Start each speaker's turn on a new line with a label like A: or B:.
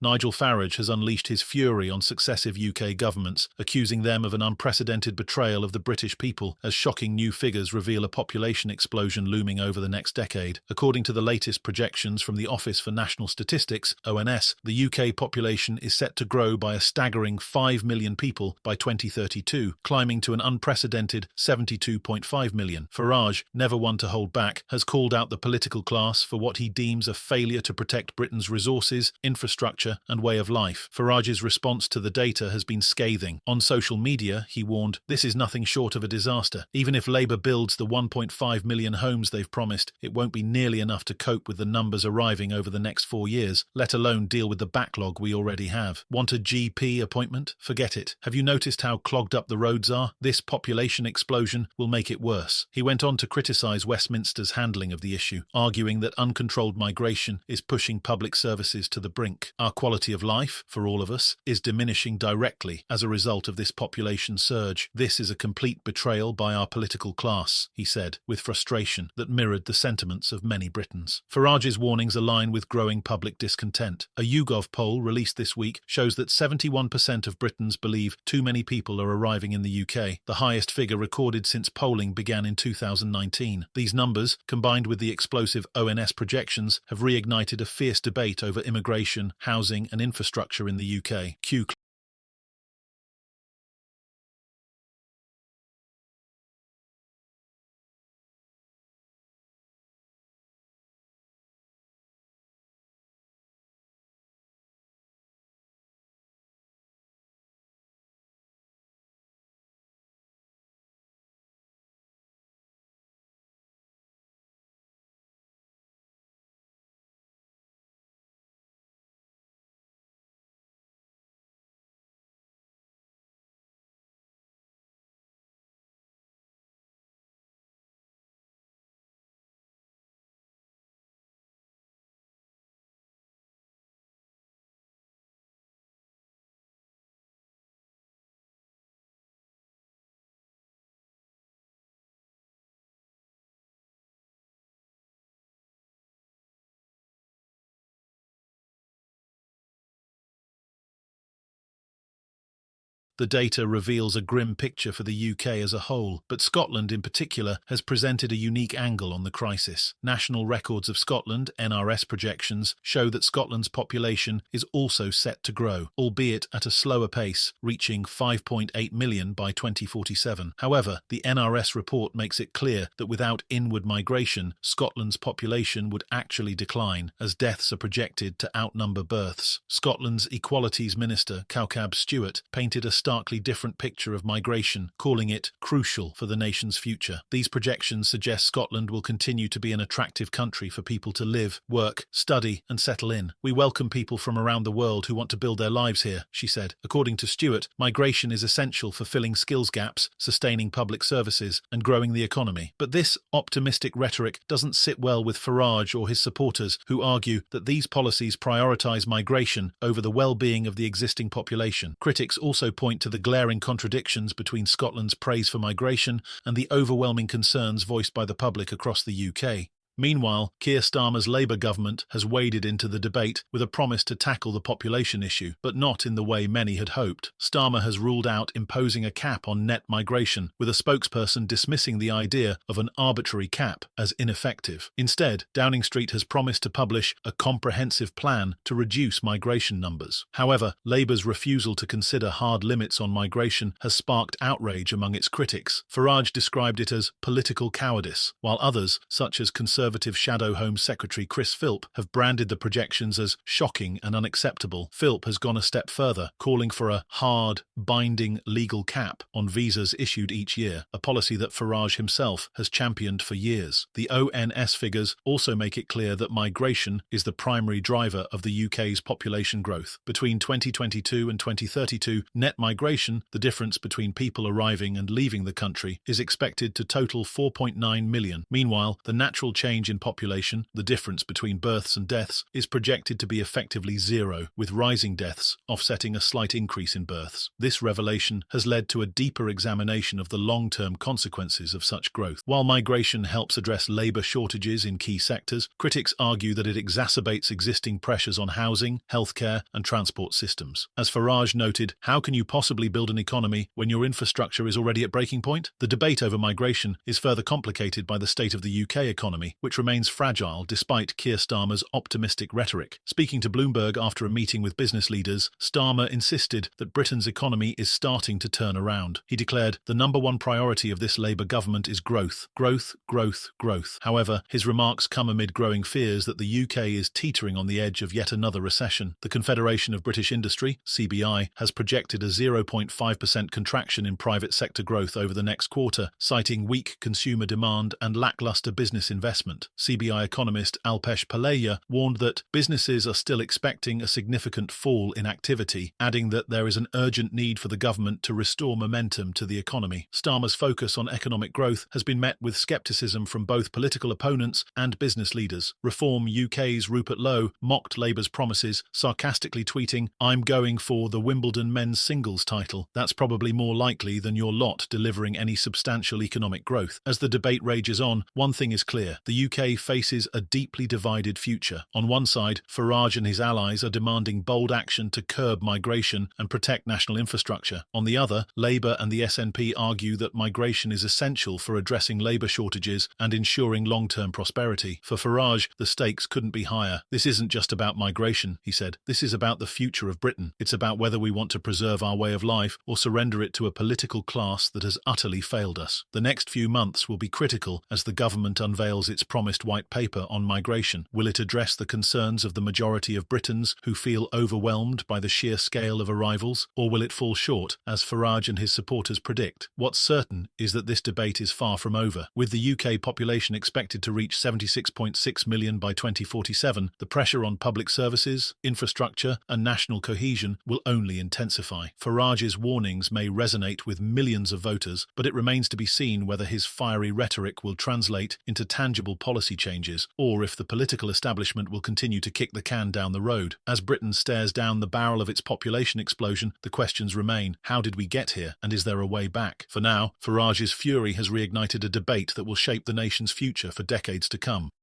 A: Nigel Farage has unleashed his fury on successive UK governments, accusing them of an unprecedented betrayal of the British people, as shocking new figures reveal a population explosion looming over the next decade. According to the latest projections from the Office for National Statistics, ONS, the UK population is set to grow by a staggering 5 million people by 2032, climbing to an unprecedented 72.5 million. Farage, never one to hold back, has called out the political class for what he deems a failure to protect Britain's resources, infrastructure, and way of life. Farage's response to the data has been scathing. On social media, he warned, "This is nothing short of a disaster. Even if Labour builds the 1.5 million homes they've promised, it won't be nearly enough to cope with the numbers arriving over the next 4 years, let alone deal with the backlog we already have. Want a GP appointment? Forget it. Have you noticed how clogged up the roads are? This population explosion will make it worse." He went on to criticise Westminster's handling of the issue, arguing that uncontrolled migration is pushing public services to the brink. "Our quality of life, for all of us, is diminishing directly as a result of this population surge. This is a complete betrayal by our political class," he said, with frustration that mirrored the sentiments of many Britons. Farage's warnings align with growing public discontent. A YouGov poll released this week shows that 71% of Britons believe too many people are arriving in the UK, the highest figure recorded since polling began in 2019. These numbers, combined with the explosive ONS projections, have reignited a fierce debate over immigration, housing and infrastructure in the UK. The data reveals a grim picture for the UK as a whole, but Scotland in particular has presented a unique angle on the crisis. National Records of Scotland, NRS projections, show that Scotland's population is also set to grow, albeit at a slower pace, reaching 5.8 million by 2047. However, the NRS report makes it clear that without inward migration, Scotland's population would actually decline, as deaths are projected to outnumber births. Scotland's Equalities Minister, Cowcab Stewart, painted a starkly different picture of migration, calling it crucial for the nation's future. These projections suggest Scotland will continue to be an attractive country for people to live, work, study and settle in. "We welcome people from around the world who want to build their lives here," she said. According to Stewart, migration is essential for filling skills gaps, sustaining public services and growing the economy. But this optimistic rhetoric doesn't sit well with Farage or his supporters, who argue that these policies prioritise migration over the well-being of the existing population. Critics also point to the glaring contradictions between Scotland's praise for migration and the overwhelming concerns voiced by the public across the UK. Meanwhile, Keir Starmer's Labour government has waded into the debate with a promise to tackle the population issue, but not in the way many had hoped. Starmer has ruled out imposing a cap on net migration, with a spokesperson dismissing the idea of an arbitrary cap as ineffective. Instead, Downing Street has promised to publish a comprehensive plan to reduce migration numbers. However, Labour's refusal to consider hard limits on migration has sparked outrage among its critics. Farage described it as political cowardice, while others, such as Conservative Shadow Home Secretary Chris Philp, have branded the projections as shocking and unacceptable. Philp has gone a step further, calling for a hard, binding legal cap on visas issued each year, a policy that Farage himself has championed for years. The ONS figures also make it clear that migration is the primary driver of the UK's population growth. Between 2022 and 2032, net migration, the difference between people arriving and leaving the country, is expected to total 4.9 million. Meanwhile, the natural change change in population, the difference between births and deaths, is projected to be effectively zero, with rising deaths offsetting a slight increase in births. This revelation has led to a deeper examination of the long-term consequences of such growth. While migration helps address labor shortages in key sectors, critics argue that it exacerbates existing pressures on housing, healthcare, and transport systems. As Farage noted, how can you possibly build an economy when your infrastructure is already at breaking point? The debate over migration is further complicated by the state of the UK economy, which remains fragile despite Keir Starmer's optimistic rhetoric. Speaking to Bloomberg after a meeting with business leaders, Starmer insisted that Britain's economy is starting to turn around. He declared, "The number one priority of this Labour government is growth. Growth, growth, growth." However, his remarks come amid growing fears that the UK is teetering on the edge of yet another recession. The Confederation of British Industry, CBI, has projected a 0.5% contraction in private sector growth over the next quarter, citing weak consumer demand and lackluster business investment. CBI economist Alpesh Palaya warned that businesses are still expecting a significant fall in activity, adding that there is an urgent need for the government to restore momentum to the economy. Starmer's focus on economic growth has been met with scepticism from both political opponents and business leaders. Reform UK's Rupert Lowe mocked Labour's promises, sarcastically tweeting, "I'm going for the Wimbledon men's singles title. That's probably more likely than your lot delivering any substantial economic growth." As the debate rages on, one thing is clear: the UK faces a deeply divided future. On one side, Farage and his allies are demanding bold action to curb migration and protect national infrastructure. On the other, Labour and the SNP argue that migration is essential for addressing labour shortages and ensuring long-term prosperity. For Farage, the stakes couldn't be higher. "This isn't just about migration," he said. "This is about the future of Britain. It's about whether we want to preserve our way of life or surrender it to a political class that has utterly failed us." The next few months will be critical as the government unveils its promised white paper on migration. Will it address the concerns of the majority of Britons who feel overwhelmed by the sheer scale of arrivals, or will it fall short, as Farage and his supporters predict? What's certain is that this debate is far from over. With the UK population expected to reach 76.6 million by 2047, the pressure on public services, infrastructure, and national cohesion will only intensify. Farage's warnings may resonate with millions of voters, but it remains to be seen whether his fiery rhetoric will translate into tangible policy changes, or if the political establishment will continue to kick the can down the road. As Britain stares down the barrel of its population explosion, the questions remain: how did we get here, and is there a way back? For now, Farage's fury has reignited a debate that will shape the nation's future for decades to come.